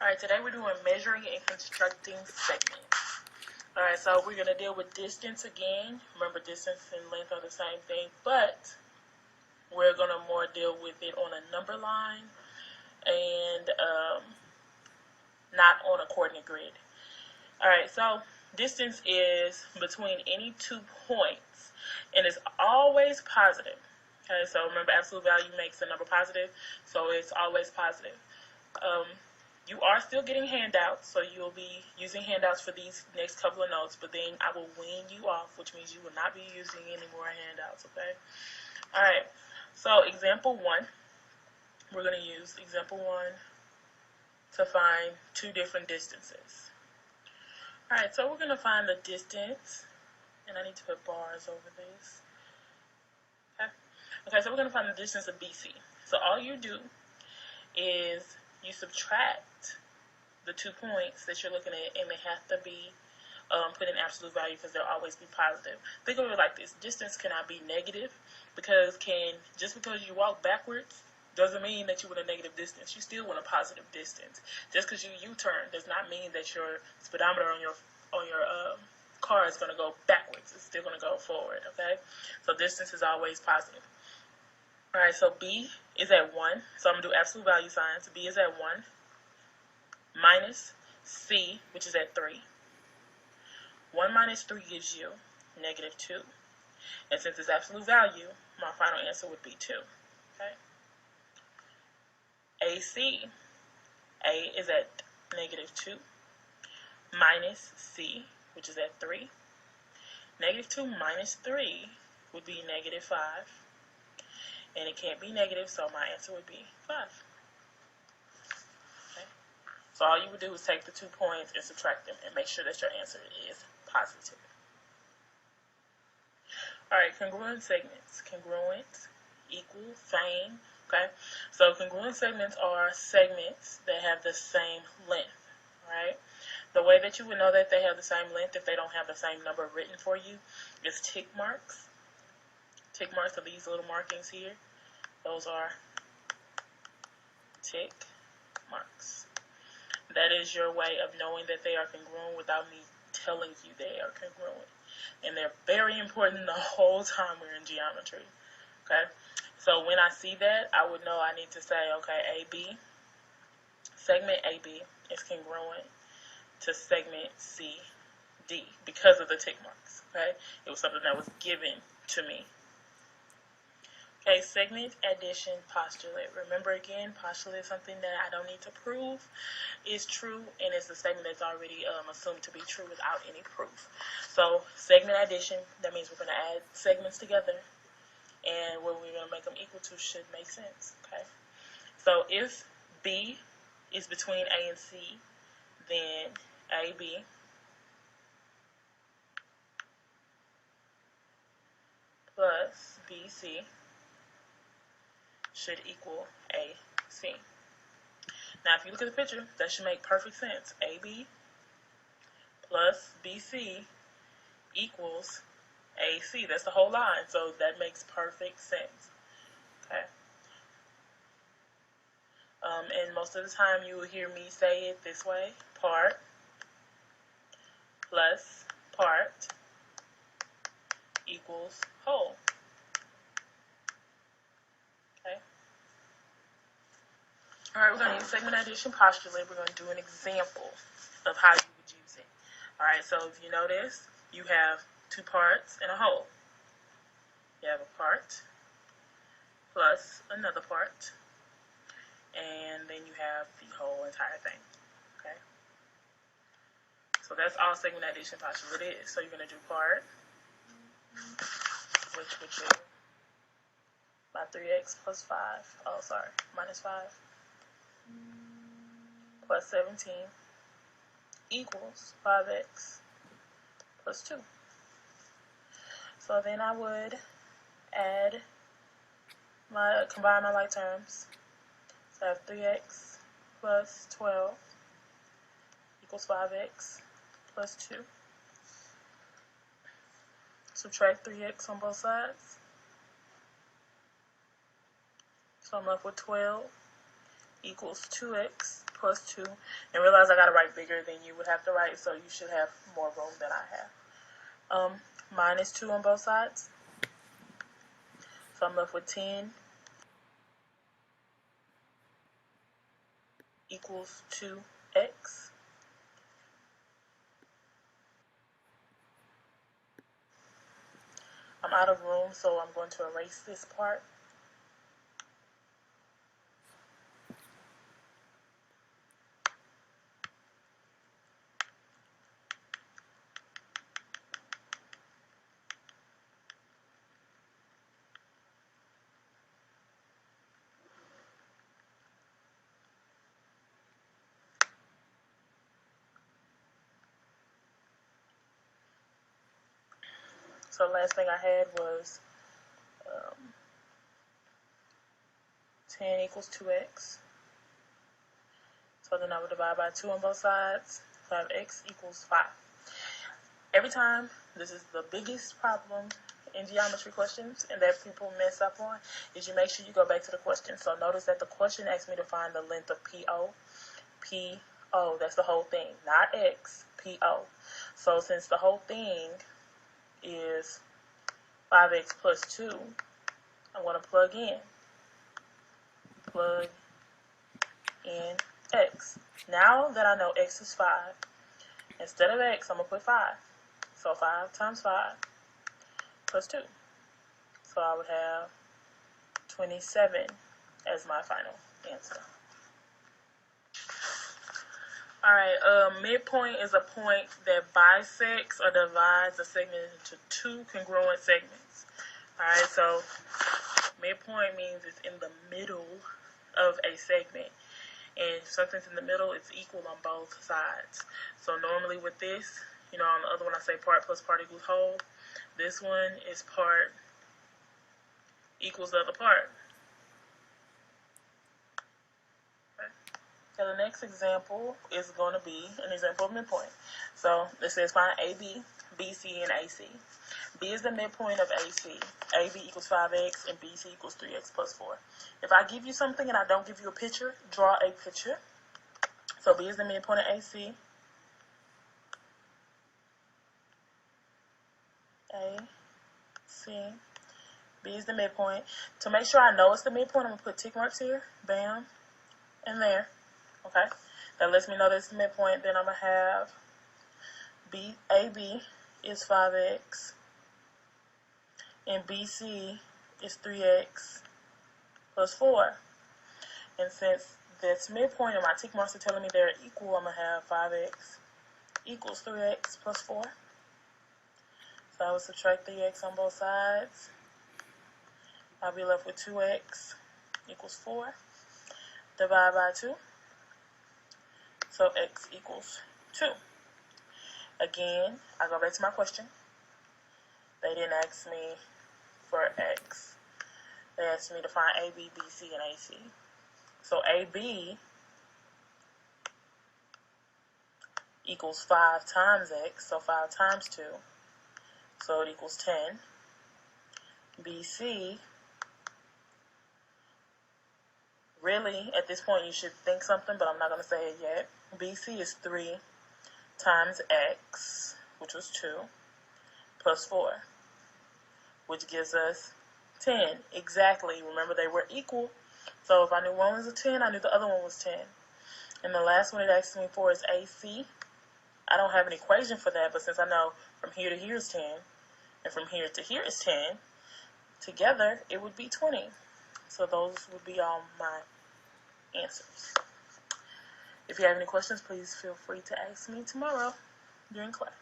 Alright, today we're doing measuring and constructing segments. Alright, so we're going to deal with distance again. Remember, distance and length are the same thing, but we're going to more deal with it on a number line and not on a coordinate grid. Alright, so distance is between any 2 points, and it's always positive. Okay, so remember, absolute value makes a number positive, so it's always positive. You are still getting handouts, so you'll be using handouts for these next couple of notes, but then I will wean you off, which means you will not be using any more handouts, okay? All right, so example 1, we're going to use example 1 to find 2 different distances. All right, so we're going to find the distance, and I need to put bars over this. Okay, so we're going to find the distance of BC. So all you do is you subtract the 2 points that you're looking at, and they have to be put in absolute value because they'll always be positive. Think of it like this: distance cannot be negative because just because you walk backwards doesn't mean that you want a negative distance. You still want a positive distance. Just because you U-turn does not mean that your speedometer on your car is going to go backwards. It's still going to go forward. Okay, so distance is always positive. All right, so B is at 1, so I'm going to do absolute value signs. B is at 1, minus C, which is at 3. 1 minus 3 gives you negative 2. And since it's absolute value, my final answer would be 2. Okay. AC, A is at negative 2, minus C, which is at 3. Negative 2 minus 3 would be negative 5. And it can't be negative, so my answer would be 5. Okay. So all you would do is take the 2 points and subtract them and make sure that your answer is positive. Alright, congruent segments. Congruent equal same. Okay, so congruent segments are segments that have the same length. Right? The way that you would know that they have the same length if they don't have the same number written for you is tick marks. Tick marks are these little markings here. Those are tick marks. That is your way of knowing that they are congruent without me telling you they are congruent. And they're very important the whole time we're in geometry. Okay? So when I see that, I would know I need to say, okay, AB, segment AB is congruent to segment CD because of the tick marks. Okay? It was something that was given to me. Okay, segment addition postulate. Remember again, postulate is something that I don't need to prove is true, and it's a statement that's already assumed to be true without any proof. So segment addition, that means we're going to add segments together, and what we're going to make them equal to should make sense. Okay, so if B is between A and C, then AB plus BC should equal AC. Now, if you look at the picture, that should make perfect sense. AB plus BC equals AC. That's the whole line, so that makes perfect sense. Okay. And most of the time, you will hear me say it this way: part plus part equals whole. Okay. All right, we're going to use segment addition postulate. We're going to do an example of how you would use it. All right, so if you notice, you have 2 parts and a whole. You have a part plus another part, and then you have the whole entire thing. Okay? So that's all segment addition postulate is. So you're going to do part, which would be my 3x plus 5. Oh, sorry, minus 5. Plus 17 equals 5x plus 2. So then I would combine my like terms. So I have 3x plus 12 equals 5x plus 2. Subtract 3x on both sides. So I'm left with 12 equals 2x plus 2. And realize I got to write bigger than you would have to write, so you should have more room than I have. Minus 2 on both sides. So I'm left with 10 equals 2x. I'm out of room, so I'm going to erase this part. So the last thing I had was 10 equals 2x. So then I would divide by 2 on both sides. 5x equals 5. Every time, this is the biggest problem in geometry questions and that people mess up on, is you make sure you go back to the question. So notice that the question asked me to find the length of PO. PO, that's the whole thing, not x, PO. So since the whole thing is 5x plus 2, I'm going to plug in x. Now that I know x is 5, instead of x, I'm going to put 5. So 5 times 5 plus 2. So I would have 27 as my final answer. Alright, midpoint is a point that bisects or divides a segment into 2 congruent segments. Alright, so midpoint means it's in the middle of a segment. And if something's in the middle, it's equal on both sides. So normally with this, you know, on the other one I say part plus part equals whole. This one is part equals the other part. Okay. So the next example is going to be an example of midpoint. So it says find AB, BC, and AC. B is the midpoint of AC. AB equals 5x and BC equals 3x plus 4. If I give you something and I don't give you a picture, draw a picture. So B is the midpoint of AC. AC. B is the midpoint. To make sure I know it's the midpoint, I'm going to put tick marks here. Bam. And there. Okay. That lets me know that it's the midpoint. Then I'm going to have AB is 5x. And BC is 3x plus 4. And since that's midpoint and my tick marks are telling me they're equal, I'm going to have 5x equals 3x plus 4. So I will subtract 3x on both sides. I'll be left with 2x equals 4. Divide by 2. So x equals 2. Again, I go back to my question. They didn't ask me for x. They asked me to find AB, BC, and AC. So AB equals 5 times x, so 5 times 2. So it equals 10. BC, really, at this point you should think something, but I'm not going to say it yet. BC is 3 times x, which was 2, plus 4, which gives us 10. Exactly. Remember, they were equal. So if I knew one was a 10, I knew the other one was 10. And the last one it asked me for is AC. I don't have an equation for that, but since I know from here to here is 10, and from here to here is 10, together it would be 20. So those would be all my answers. If you have any questions, please feel free to ask me tomorrow during class.